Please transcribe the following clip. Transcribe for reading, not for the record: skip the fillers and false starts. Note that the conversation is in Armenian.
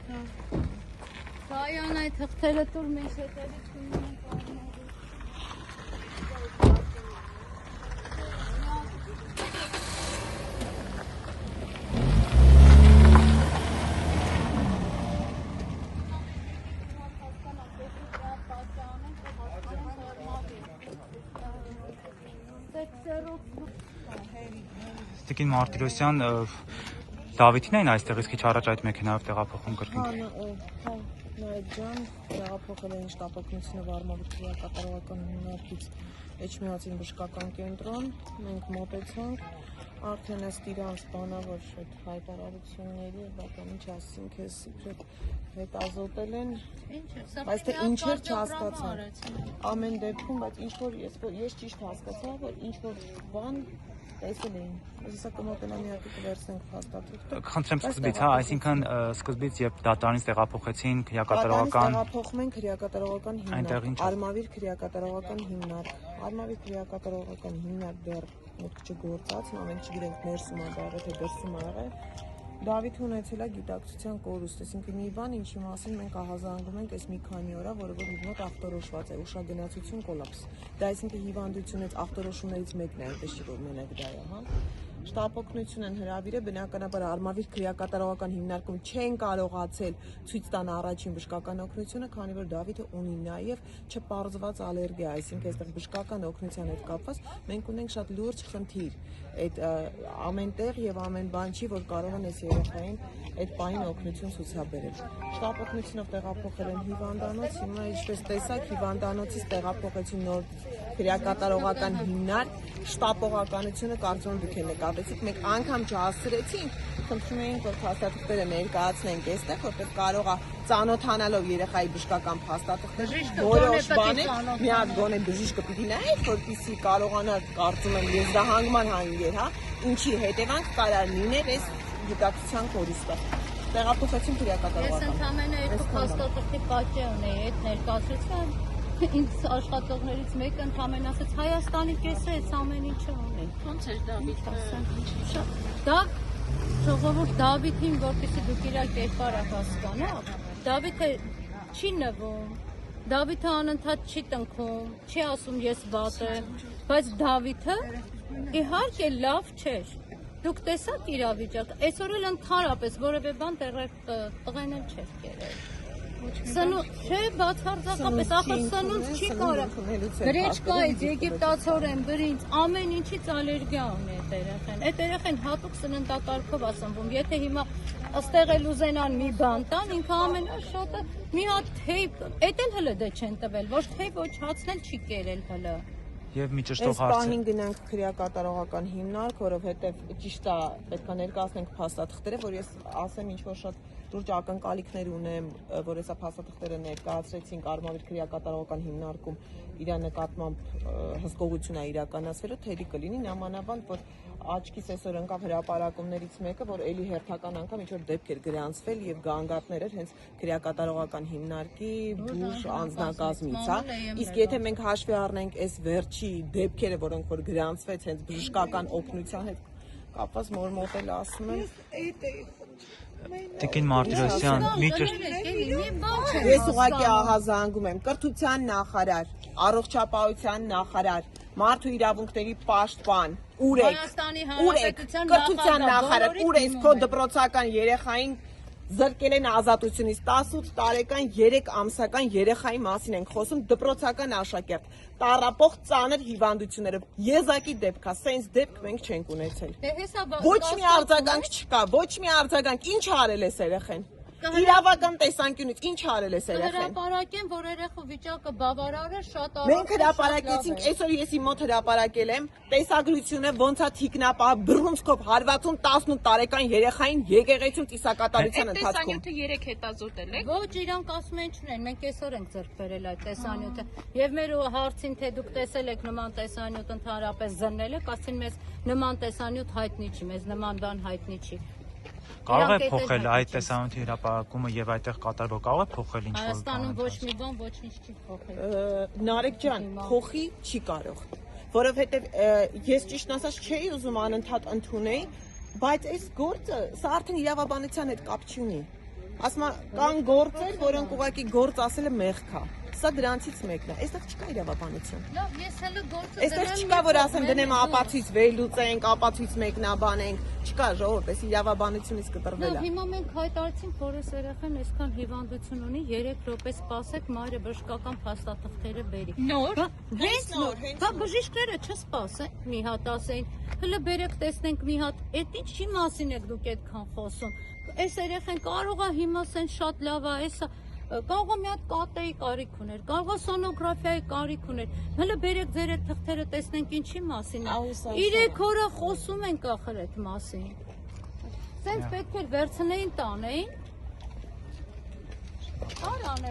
Կայան այդ հղթերը տուր մենք հետևից կունենք Տիկին Մարտիրոսյան, Դավիթին էին այստեղից քիչ առաջ այդ մեքենայով տեղափոխում կրկին։ Նայեք ջան, տեղափոխել էին շտապօգնությունը Վարմավի քրեակատարողական հիմնարկից Էջմիածին բժշկական կենտրոն, մենք մոտեցանք, արդեն ըստ իրանց բանավոր այդ հայտարարությունների, բական ինչ ասին քեզ իբրև հետազոտել են, բայց թե ինչեր չհասկացան։ Ամեն դեպքում, բայց ինչ որ ես ճիշտ հասկացա, որ ինչ որ բան տեսել էին։ Այսինքն կմոտենամ իհարկե կվերցնենք փաստաթուղթը։ Խնդրեմ սկզբից, հա, այսինքն սկզբից երբ դատարանից տեղափոխեցին քրեակատարողական տեղափոխում են քրեակատարողական հիմնարկ, Արմավիր քրեակատարողական հիմնարկ։ Արմավիր քրեակատարողական հիմնարկ դեռ մուտք չգործած, ամեն չգիտենք ներսում ա դա թե դրսում ա եղել։ Դավիթը ունեցել է գիտակցության կորուստ, այսինքն մի բան, ինչի մասին մենք ահազանգում ենք այս մի քանի օր, որը որ իր մոտ ախտորոշված է, ուշագնացություն կոլապս։ Դա այսինքն հիվանդությունից ախտորոշումներից մեկն է, այնպես չի որ մենակ դա է, հա։ Շտապօգնություն են հրավիրել, բնականաբար Արմավիր քրեակատարողական հիմնարկում չեն կարողացել ցույց տան առաջին բժշկական օգնությունը, քանի որ Դավիթը ունի նաև չպարզված ալերգիա, այսինքն այստեղ բժշկական օգնության հետ կապված մենք ունենք շատ լուրջ խնդիր այդ ամենտեղ եւ ամեն բան չի, որ կարող են այս երեխային այդ պահին օգնություն ցուցաբերել։ Շտապօգնությունով տեղափոխել են հիվանդանոց, հիմա ինչպես տեսակ հիվանդանոցից տեղափոխեցին նոր քրեակատարողական հիմնարկ, շտապողականությունը կարծում դուք եք նկատեցիք, մենք անգամ չհասցրեցինք, խնդրում էինք որ փաստաթղթերը ներկայացնենք այստեղ, որտեղ կարող է ծանոթանալով երեխայի բժշկական փաստաթղթերը որոշ բաներ մի հատ գոնե բժիշկը պիտի նայեր, որպեսզի կարողանա կարծում եմ եզրահանգման հանգեր, հա, ինչի հետևանք կարող լիներ այս գիտակցության կորուստը։ Տեղափոխեցին քրեակատարողական։ Ես ընդամենը երկու փաստաթղթի պատճառ ունեի այդ ներկայացուցան։ Ինձ աշխատողներից մեկը ընդամենը ասաց Հայաստանի կեսը այս ամեն ինչը ունի։ Ոնց էր Դավիթը։ Դա ժողովուրդ Դավիթին, որպեսզի դուք իր կերպարը հասկանաք, Դավիթը չի նվում, Դավիթը անընդհատ չի տնքում, չի ասում ես վատ եմ, բայց Դավիթը իհարկե լավ չէր։ Դուք տեսաք իրավիճակը, այսօր էլ ընդհանրապես որևէ բան տղեն էլ չէր կերել։ Չէ, բացարձակապես, ախր սնունդ չի կարող։ Գրեչկայից, եգիպտացորեն, բրինձ, ամեն ինչից ալերգիա ունի այդ երեխեն։ Այդ երեխեն հատուկ սննդակարգով ասնվում։ Եթե հիմա ըստեղ էլ ուզենան մի բան տան, ինքը ամենաշատը մի հատ թեյ, էդ էլ հլը դե չեն տվել, ոչ թեյ, ոչ հացնել չի կերել հլը։ Եվ մի ճշտող հարց է։ Այս պահին գնանք քրեակատարողական հիմնարկ, որովհետև ճիշտ է, պետք է ներկայացնենք փաստաթղթերը, որ ես ասեմ ինչ որ շատ լուրջ ակնկալիքներ ունեմ, որ հեսա փաստաթղթերը ներկայացրեցինք Արմավիր քրեակատարողական հիմնարկում իր նկատմամբ հսկողություն է իրականացվելու, թերի կլինի նամանավանդ, որ աչքիս այսօր ընկավ հրապարակումներից մեկը, որ էլի հերթական անգամ ինչ որ դեպք էր գրանցվել եւ գանգատներ էր հենց քրեակատարողական հիմնարկի բուժ անձնակազմից, հա։ Իսկ եթե մենք հաշվի առնենք այս վերջի դեպքերը, որոնք որ գրանցվեց հենց բժշկական օգնության հետ կապված, մորմոտել ասում եմ Տիկին Մարտիրոսյան, մի Ես ուղղակի ահազանգում եմ կրթության նախարար, առողջապահության նախարար, մարդու իրավունքների պաշտպան, ուր եք, կրթության նախարար, ուր եք քո դպրոցական երեխային զրկել են ազատությունից 18 տարեկան 3 ամսական երեխայի մասին ենք խոսում դպրոցական աշակերտ տառապող ծանր հիվանդություններով եզակի դեպք է սենց դեպք մենք չենք ունեցել ոչ մի արձագանք չկա ոչ մի արձագանք ինչ արել է երեխեն իրավական տեսանկյունից ինչ արել է երեխեն հրապարակեն որ երեխու վիճակը բավարար է շատ առողջ մենք հրապարակեցինք այսօր ես իմ մոտ հրապարակել եմ տեսագրությունը ոնց է թիկնապահ բռունցքով հարվածում 18 տարեկան երեխային եկեղեցու ծիսակատարության ընթացքում տեսանյութը 3 հետազոտել եք ոչ իրանք ասում են չունեն մենք այսօր ենք ձեռք բերել այդ տեսանյութը եւ մեր հարցին թե դուք տեսել եք նման տեսանյութ ընդհանրապես զննել եք ասին մեզ նման տեսանյութ հայտնի չի մեզ նման բան հայտնի չի Կարող է փոխել այդ տեսանյութի հրապարակումը եւ այդտեղ կատարվող կարող է փոխել ինչ-որ Հայաստանում ոչ մի բան ոչինչ չի փոխել Նարեկ ջան փոխի չի կարող որովհետեւ ես ճիշտ ասած չէի ուզում անընդհատ ընդունել բայց այս գործը սա արդեն իրավաբանության հետ կապ չունի Ասում կան գործեր, որոնք ուղղակի գործ ասելը մեղք է։ Սա դրանցից մեկն է։ Այստեղ չկա իրավաբանություն։ Լավ, ես հələ գործը Այստեղ չկա, որ ասեմ դնեմ ապացույց վերլուծենք, ապացույց մեկնաբանենք, չկա ժողովուրդ, այս իրավաբանությունից կտրվել Լավ, է։ հիմա մենք հայտարարեցինք, որ այս երեխան այսքան հիվանդություն ունի, 3 րոպե սպասեք, մայրը բժշկական փաստաթղթերը բերի։ Նոր։ Հենց նոր, հա բժիշկները չսպասեն, մի հատ ասեին, հələ բերեք տեսնենք մի հատ, այդ ինչի մասին եք դուք այդքան խոսում։ Այս երեխան կարող է հիմա սեն շատ լավ է, էսա կարող է մի հատ կատեի կարիք ուներ, կարող է սոնոգրաֆիայի կարիք ուներ։ Հələ բերեք ձեր այդ թղթերը տեսնենք ինչի մասին է։ 3 օր է խոսում ենք ախր այդ մասին։ Սենց պետք է վերցնեին տանեին։ Արան